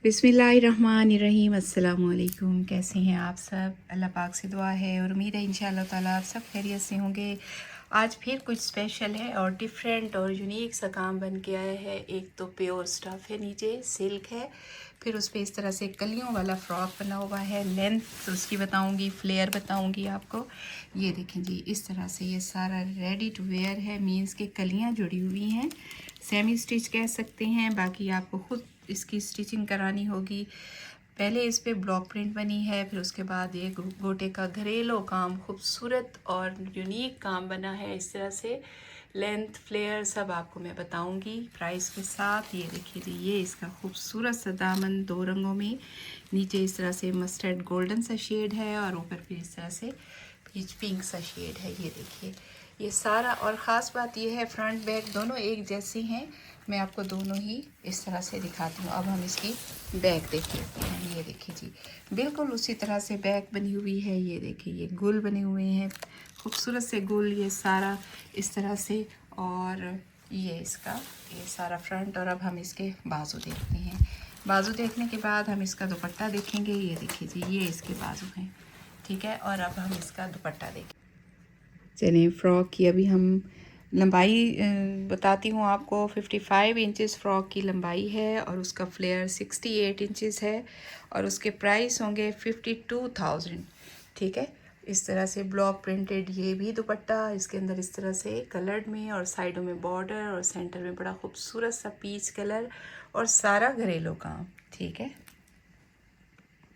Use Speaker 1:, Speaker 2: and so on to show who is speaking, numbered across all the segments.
Speaker 1: बिस्मिल्लाहिर्रहमानिर्रहीम। अस्सलाम वालेकुम। कैसे हैं आप सब? अल्लाह पाक से दुआ है और उम्मीद है इंशाअल्लाह ताला आप सब खैरियत से होंगे। आज फिर कुछ स्पेशल है और डिफरेंट और यूनिक सा काम बन के आया है। एक तो प्योर स्टफ़ है, नीचे सिल्क है, फिर उस पर इस तरह से कलियों वाला फ्रॉक बना हुआ है। लेंथ उसकी बताऊंगी, फ्लेयर बताऊंगी आपको। ये देखें जी, इस तरह से ये सारा रेडी टू वेयर है। मीन्स के कलियाँ जुड़ी हुई हैं, सेमी स्टिच कह सकते हैं। बाकी आपको ख़ुद इसकी स्टिचिंग करानी होगी। पहले इस पे ब्लॉक प्रिंट बनी है, फिर उसके बाद ये गोटे का घरेलू काम, खूबसूरत और यूनिक काम बना है। इस तरह से लेंथ फ्लेयर सब आपको मैं बताऊंगी प्राइस के साथ। ये देखिए जी, ये इसका खूबसूरत सा दामन 2 रंगों में, नीचे इस तरह से मस्टर्ड गोल्डन सा शेड है और ऊपर फिर इस तरह से पीच पिंक सा शेड है। ये देखिए ये सारा, और ख़ास बात ये है फ्रंट बैक दोनों एक जैसे हैं। मैं आपको दोनों ही इस तरह से दिखाती हूँ। अब हम इसकी बैक देख लेते हैं। ये देखिए जी, बिल्कुल उसी तरह से बैक बनी हुई है। ये देखिए ये गुल बने हुए हैं, खूबसूरत से गुल, ये सारा इस तरह से। और ये इसका ये सारा फ्रंट। और अब हम इसके बाजू देखते हैं। बाजू देखने के बाद हम इसका दुपट्टा देखेंगे। ये देखिए जी, ये इसके बाजू हैं, ठीक है। और अब हम इसका दुपट्टा देखें। चलिए, फ़्रॉक की अभी हम लंबाई बताती हूँ आपको। 55 इंचेस फ़्रॉक की लंबाई है और उसका फ्लेयर 68 इंचेस है और उसके प्राइस होंगे 52,000, ठीक है। इस तरह से ब्लॉक प्रिंटेड ये भी दुपट्टा, इसके अंदर इस तरह से कलर्ड में और साइडों में बॉर्डर और सेंटर में बड़ा खूबसूरत सा पीच कलर और सारा घरेलू काम, ठीक है।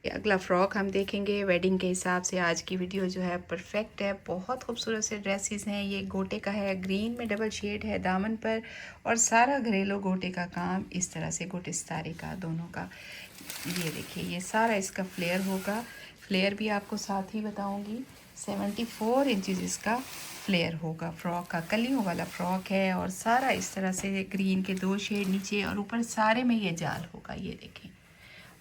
Speaker 1: अगला फ़्रॉक हम देखेंगे वेडिंग के हिसाब से। आज की वीडियो जो है परफेक्ट है। बहुत खूबसूरत से ड्रेसेस हैं। ये गोटे का है, ग्रीन में डबल शेड है दामन पर और सारा घरेलू गोटे का काम इस तरह से, गोटे सितारे का दोनों का। ये देखिए ये सारा इसका फ्लेयर होगा। फ्लेयर भी आपको साथ ही बताऊंगी। 74 इंचज़ इसका फ्लेयर होगा। फ्रॉक का कलियों वाला फ्रॉक है और सारा इस तरह से ग्रीन के 2 शेड नीचे और ऊपर सारे में ये जाल होगा। ये देखें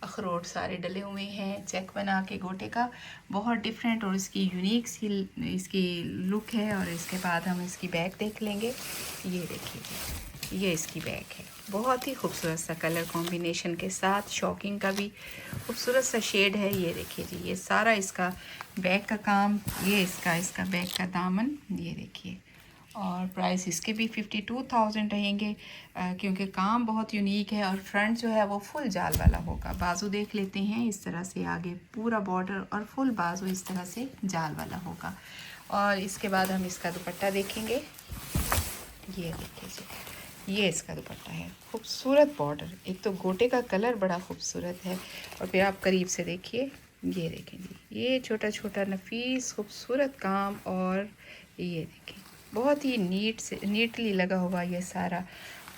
Speaker 1: अखरोट सारे डले हुए हैं, चेक बना के गोटे का, बहुत डिफरेंट और इसकी यूनिक सी इसकी लुक है। और इसके बाद हम इसकी बैक देख लेंगे। ये देखिए जी, ये इसकी बैक है, बहुत ही खूबसूरत सा कलर कॉम्बिनेशन के साथ, शॉकिंग का भी खूबसूरत सा शेड है। ये देखिए जी, ये सारा इसका बैक का काम, ये इसका बैक का दामन, ये देखिए। और प्राइस इसके भी 52,000 रहेंगे क्योंकि काम बहुत यूनिक है। और फ्रंट जो है वो फुल जाल वाला होगा। बाजू देख लेते हैं, इस तरह से आगे पूरा बॉर्डर और फुल बाजू इस तरह से जाल वाला होगा। और इसके बाद हम इसका दुपट्टा देखेंगे। ये देखिए जी, ये इसका दुपट्टा है, खूबसूरत बॉर्डर, एक तो गोटे का कलर बड़ा खूबसूरत है और फिर आप करीब से देखिए। ये देखें जी, ये छोटा छोटा नफीस खूबसूरत काम। और ये देखें बहुत ही नीटली लगा हुआ ये सारा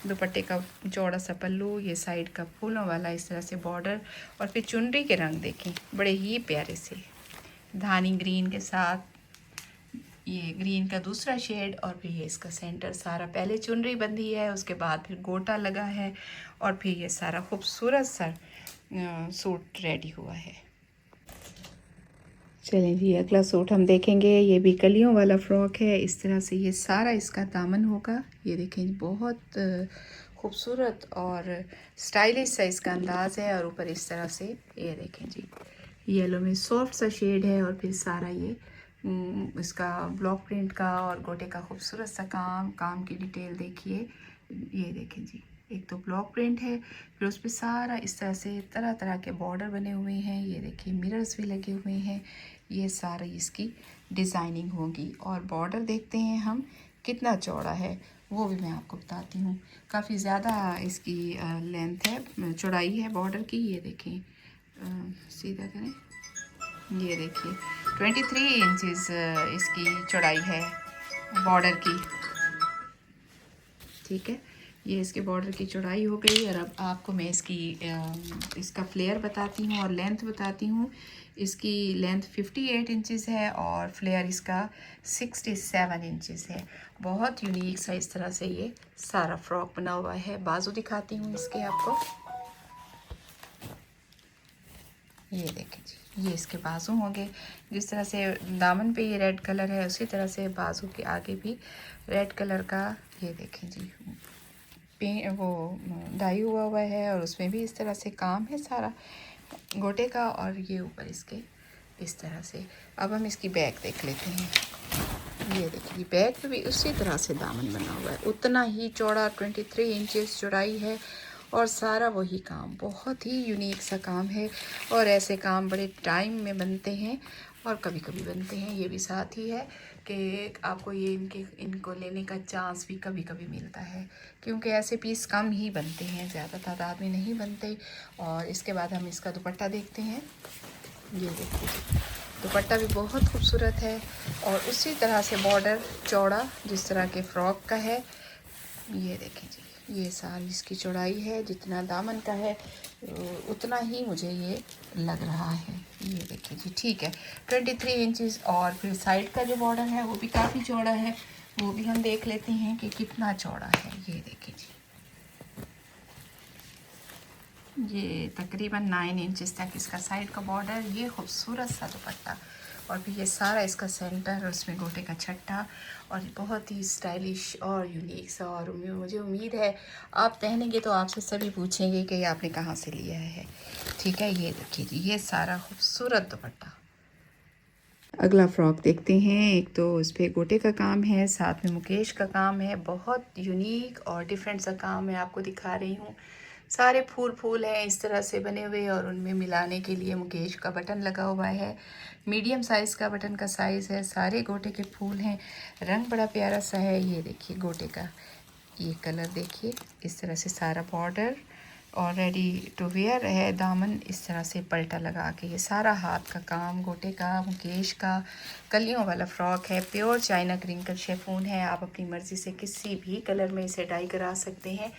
Speaker 1: दुपट्टे का चौड़ा सा पल्लू, ये साइड का फूलों वाला इस तरह से बॉर्डर। और फिर चुनरी के रंग देखें, बड़े ही प्यारे से धानी ग्रीन के साथ, ये ग्रीन का दूसरा शेड और फिर ये इसका सेंटर सारा। पहले चुनरी बंधी है, उसके बाद फिर गोटा लगा है और फिर ये सारा खूबसूरत सा सूट रेडी हुआ है। चलें जी, अगला सूट हम देखेंगे। ये भी कलियों वाला फ्रॉक है। इस तरह से ये सारा इसका दामन होगा। ये देखें बहुत खूबसूरत और स्टाइलिश सा इसका अंदाज़ है। और ऊपर इस तरह से ये देखें जी, येलो में सॉफ्ट सा शेड है और फिर सारा ये इसका ब्लॉक प्रिंट का और गोटे का खूबसूरत सा काम की डिटेल देखिए। ये देखें जी, एक तो ब्लॉक प्रिंट है, फिर उस पर सारा इस तरह से तरह तरह के बॉर्डर बने हुए हैं। ये देखिए मिरर्स भी लगे हुए हैं। ये सारी इसकी डिज़ाइनिंग होगी। और बॉर्डर देखते हैं हम कितना चौड़ा है, वो भी मैं आपको बताती हूँ। काफ़ी ज़्यादा इसकी लेंथ है, चौड़ाई है बॉर्डर की। ये देखें, सीधा करें, ये देखिए 23 इंचज़ इसकी चौड़ाई है बॉर्डर की, ठीक है। ये इसके बॉर्डर की चौड़ाई हो गई। और अब आपको मैं इसका फ्लेयर बताती हूँ और लेंथ बताती हूँ। इसकी लेंथ 58 इंचज़ है और फ्लेयर इसका 67 इंचज़ है। बहुत यूनिक सा इस तरह से ये सारा फ्रॉक बना हुआ है। बाजू दिखाती हूँ इसके आपको। ये देखें जी, ये इसके बाजू होंगे। जिस तरह से दामन पे ये रेड कलर है, उसी तरह से बाजू के आगे भी रेड कलर का। ये देखें जी, वो डाई हुआ हुआ है और उसमें भी इस तरह से काम है सारा गोटे का। और ये ऊपर इसके इस तरह से। अब हम इसकी बैक देख लेते हैं। ये देखिए बैक पे भी उसी तरह से दामन बना हुआ है, उतना ही चौड़ा 23 इंचेस चौड़ाई है और सारा वही काम। बहुत ही यूनिक सा काम है और ऐसे काम बड़े टाइम में बनते हैं और कभी कभी बनते हैं। ये भी साथ ही है कि आपको ये इनको लेने का चांस भी कभी कभी मिलता है, क्योंकि ऐसे पीस कम ही बनते हैं, ज़्यादा तादाद में नहीं बनते। और इसके बाद हम इसका दुपट्टा देखते हैं। ये देखिए दुपट्टा भी बहुत खूबसूरत है और उसी तरह से बॉर्डर चौड़ा जिस तरह के फ़्रॉक का है। ये देखें जी, ये सारी इसकी चौड़ाई है, जितना दामन का है उतना ही मुझे ये लग रहा है। ये देखिए जी, ठीक है 23 इंचेस। और फिर साइड का जो बॉर्डर है वो भी काफ़ी चौड़ा है, वो भी हम देख लेते हैं कि कितना चौड़ा है। ये देखिए जी, ये तकरीबन 9 इंचेस तक इसका साइड का बॉर्डर। ये खूबसूरत सा दुपट्टा और फिर ये सारा इसका सेंटर, उसमें गोटे का छट्टा और बहुत ही स्टाइलिश और यूनिक सा। और मुझे उम्मीद है आप पहनेंगे तो आपसे सभी पूछेंगे कि ये आपने कहाँ से लिया है। ठीक है, ये देखिए जी, ये सारा खूबसूरत दुपट्टा। अगला फ़्रॉक देखते हैं। एक तो उस पर गोटे का काम है, साथ में मुकेश का काम है, बहुत यूनिक और डिफरेंट सा काम मैं आपको दिखा रही हूँ। सारे फूल फूल हैं इस तरह से बने हुए और उनमें मिलाने के लिए मुकेश का बटन लगा हुआ है। मीडियम साइज़ का बटन का साइज़ है। सारे गोटे के फूल हैं, रंग बड़ा प्यारा सा है। ये देखिए गोटे का ये कलर देखिए, इस तरह से सारा बॉर्डर और रेडी टू वेयर है। दामन इस तरह से पलटा लगा के, ये सारा हाथ का काम गोटे का मुकेश का कलियों वाला फ़्रॉक है। प्योर चाइना क्रिंकल शेफून है। आप अपनी मर्ज़ी से किसी भी कलर में इसे डाई करा सकते हैं।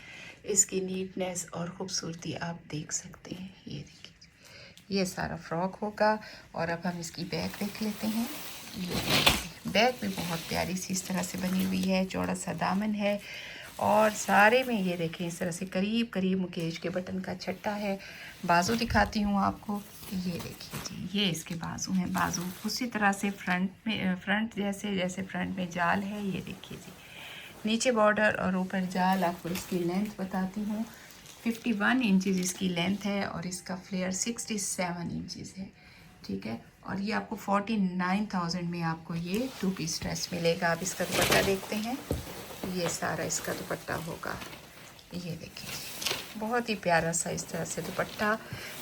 Speaker 1: इसकी नीटनेस और ख़ूबसूरती आप देख सकते हैं। ये देखिए, ये सारा फ़्रॉक होगा। और अब हम इसकी बैक देख लेते हैं। ये बैक भी बहुत प्यारी सी इस तरह से बनी हुई है, चौड़ा सा दामन है और सारे में ये देखें इस तरह से करीब करीब मुकेश के बटन का छट्टा है। बाजू दिखाती हूँ आपको। ये देखिए जी, ये इसके बाजू हैं। बाजू उसी तरह से फ्रंट जैसे फ्रंट में जाल है। ये देखिए जी, नीचे बॉर्डर और ऊपर जाल। आपको इसकी लेंथ बताती हूँ, 51 इंचेस इसकी लेंथ है और इसका फ्लेयर 67 इंचेस है। ठीक है, और ये आपको 49,000 में आपको ये 2 पीस ड्रेस मिलेगा। आप इसका दुपट्टा देखते हैं। ये सारा इसका दुपट्टा होगा। ये देखिए, बहुत ही प्यारा सा इस तरह से दुपट्टा,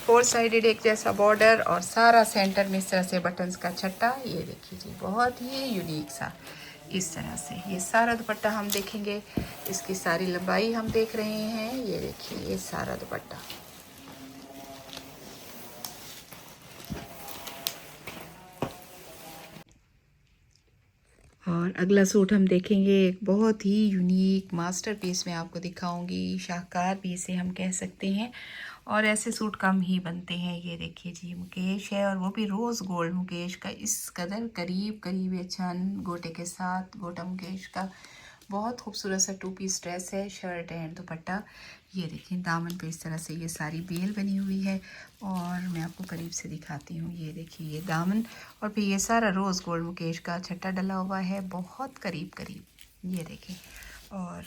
Speaker 1: 4 साइडेड एक जैसा बॉर्डर और सारा सेंटर में इस तरह से बटन्स का छट्टा। ये देखिए जी, बहुत ही यूनिक सा इस तरह से ये सारा दुपट्टा हम देखेंगे। इसकी सारी लंबाई हम देख रहे हैं। ये देखिए, ये सारा दुपट्टा। और अगला सूट हम देखेंगे, एक बहुत ही यूनिक मास्टरपीस मैं आपको दिखाऊंगी। शाहकार भी इसे हम कह सकते हैं और ऐसे सूट कम ही बनते हैं। ये देखिए जी, मुकेश है और वो भी रोज़ गोल्ड मुकेश का, इस कदर करीब करीब ये छन गोटे के साथ गोटा मुकेश का। बहुत खूबसूरत सा 2 पीस ड्रेस है, शर्ट एंड दुपट्टा। ये देखिए दामन पे इस तरह से ये सारी बेल बनी हुई है और मैं आपको करीब से दिखाती हूँ। ये देखिए, ये दामन और फिर ये सारा रोज़ गोल्ड मुकेश का छट्टा डला हुआ है, बहुत करीब करीब। ये देखिए, और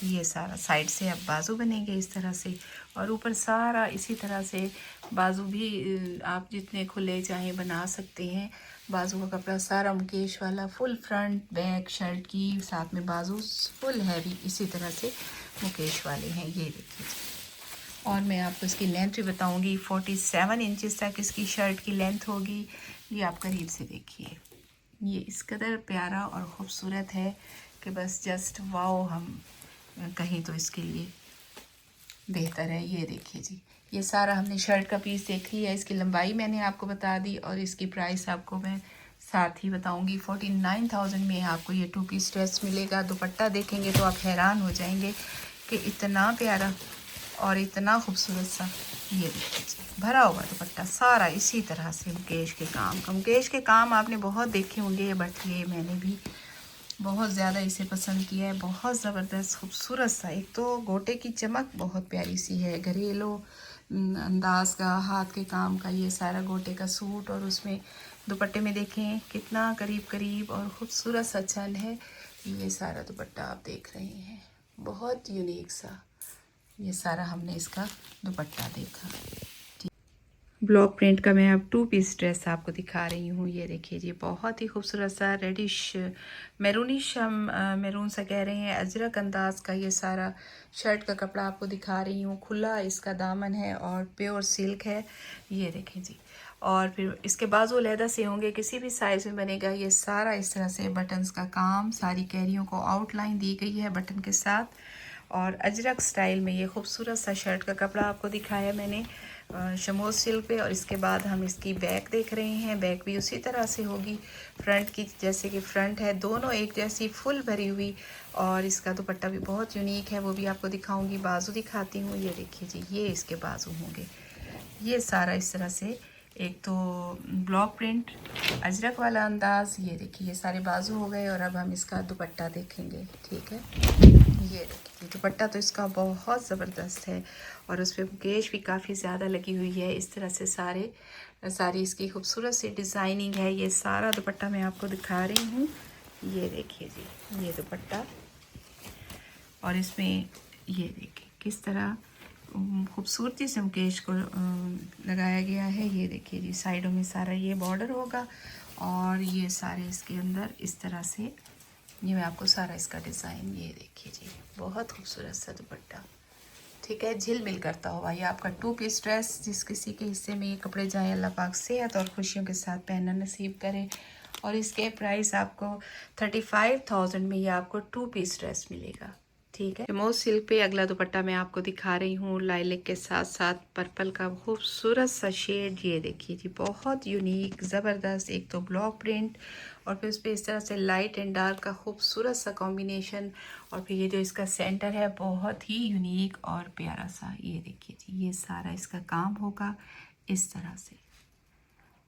Speaker 1: ये सारा साइड से अब बाजू बनेंगे इस तरह से और ऊपर सारा इसी तरह से बाजू भी आप जितने खुले चाहें बना सकते हैं। बाजू का कपड़ा सारा मुकेश वाला, फुल फ्रंट बैक शर्ट की, साथ में बाजू फुल हैवी इसी तरह से मुकेश वाले हैं। ये देखिए, और मैं आपको इसकी लेंथ भी बताऊंगी। 47 इंचेस तक इसकी शर्ट की लेंथ होगी। ये आप करीब से देखिए, ये इस कदर प्यारा और ख़ूबसूरत है कि बस जस्ट वाओ हम कहीं तो इसके लिए बेहतर है। ये देखिए जी, ये सारा हमने शर्ट का पीस देख लिया। इसकी लंबाई मैंने आपको बता दी और इसकी प्राइस आपको मैं साथ ही बताऊंगी। 49,000 में आपको ये 2 पीस ड्रेस मिलेगा। दुपट्टा देखेंगे तो आप हैरान हो जाएंगे कि इतना प्यारा और इतना खूबसूरत सा। ये देखिए जी, भरा हुआ दुपट्टा सारा इसी तरह से मुकेश के काम का। मुकेश के काम आपने बहुत देखे होंगे, बट ये मैंने भी बहुत ज़्यादा इसे पसंद किया है। बहुत ज़बरदस्त खूबसूरत सा, एक तो गोटे की चमक बहुत प्यारी सी है, घरेलू अंदाज का, हाथ के काम का ये सारा गोटे का सूट। और उसमें दुपट्टे में देखें कितना करीब करीब और ख़ूबसूरत सा छन है। ये सारा दुपट्टा आप देख रहे हैं। बहुत यूनिक सा। ये सारा हमने इसका दुपट्टा देखा। ब्लॉक प्रिंट का मैं अब 2 पीस ड्रेस आपको दिखा रही हूँ। ये देखिए जी, बहुत ही खूबसूरत सा रेडिश मैरूनिश, हम मैरून सा कह रहे हैं, अजरक अंदाज का ये सारा शर्ट का कपड़ा आपको दिखा रही हूँ। खुला इसका दामन है और प्योर सिल्क है। ये देखें जी, और फिर इसके बाजू लहदा से होंगे, किसी भी साइज़ में बनेगा। ये सारा इस तरह से बटन्स का काम, सारी कैरियों को आउटलाइन दी गई है बटन के साथ। और अजरक स्टाइल में ये खूबसूरत सा शर्ट का कपड़ा आपको दिखाया मैंने शमोज सिल्क पे। और इसके बाद हम इसकी बैक देख रहे हैं। बैक भी उसी तरह से होगी फ्रंट की, जैसे कि फ्रंट है, दोनों एक जैसी फुल भरी हुई। और इसका दुपट्टा भी बहुत यूनिक है, वो भी आपको दिखाऊंगी। बाजू दिखाती हूँ, ये देखिए जी, ये इसके बाजू होंगे। ये सारा इस तरह से, एक तो ब्लॉक प्रिंट अजरक वाला अंदाज। ये देखिए, ये सारे बाजू हो गए। और अब हम इसका दुपट्टा देखेंगे, ठीक है। ये देखिए, दुपट्टा तो इसका बहुत ज़बरदस्त है और उस पर मुकेश भी काफ़ी ज़्यादा लगी हुई है। इस तरह से सारी इसकी खूबसूरत सी डिज़ाइनिंग है। ये सारा दुपट्टा मैं आपको दिखा रही हूँ। ये देखिए जी, ये दुपट्टा, और इसमें ये देखिए किस तरह खूबसूरती से मुकेश को लगाया गया है। ये देखिए जी, साइडों में सारा ये बॉर्डर होगा और ये सारे इसके अंदर इस तरह से, ये मैं आपको सारा इसका डिज़ाइन, ये देखिए जी, बहुत खूबसूरत सा दुपट्टा, ठीक है। झिलमिल करता हुआ ये आपका 2 पीस ड्रेस। जिस किसी के हिस्से में ये कपड़े जाएँ, अल्लाह पाक सेहत और खुशियों के साथ पहनना नसीब करे। और इसके प्राइस आपको 35,000 में ये आपको 2 पीस ड्रेस मिलेगा, ठीक है। मोज सिल्क पे अगला दुपट्टा मैं आपको दिखा रही हूँ, लाइलिक के साथ साथ पर्पल का खूबसूरत सा शेड। ये देखिए जी, बहुत यूनिक ज़बरदस्त, एक तो ब्लॉक प्रिंट और फिर उस पर इस तरह से लाइट एंड डार्क का खूबसूरत सा कॉम्बिनेशन। और फिर ये जो इसका सेंटर है, बहुत ही यूनिक और प्यारा सा। ये देखिए जी, ये सारा इसका काम होगा इस तरह से।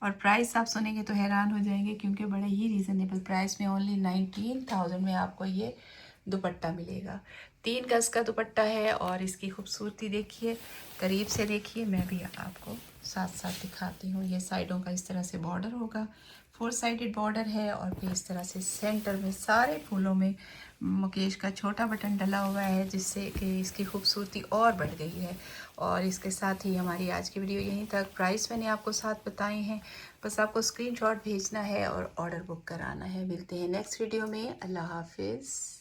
Speaker 1: और प्राइस आप सुनेंगे तो हैरान हो जाएंगे, क्योंकि बड़े ही रीज़नेबल प्राइस में ओनली 19,000 में आपको ये दुपट्टा मिलेगा। 3 गज़ का दुपट्टा है और इसकी खूबसूरती देखिए, करीब से देखिए। मैं भी आपको साथ साथ दिखाती हूँ। ये साइडों का इस तरह से बॉर्डर होगा, 4 साइडेड बॉर्डर है। और फिर इस तरह से सेंटर में सारे फूलों में मुकेश का छोटा बटन डला हुआ है, जिससे कि इसकी खूबसूरती और बढ़ गई है। और इसके साथ ही हमारी आज की वीडियो यहीं तक। प्राइस मैंने आपको साथ बताए हैं, बस आपको स्क्रीनशॉट भेजना है और ऑर्डर बुक कराना है। मिलते हैं नेक्स्ट वीडियो में। अल्लाह हाफिज़।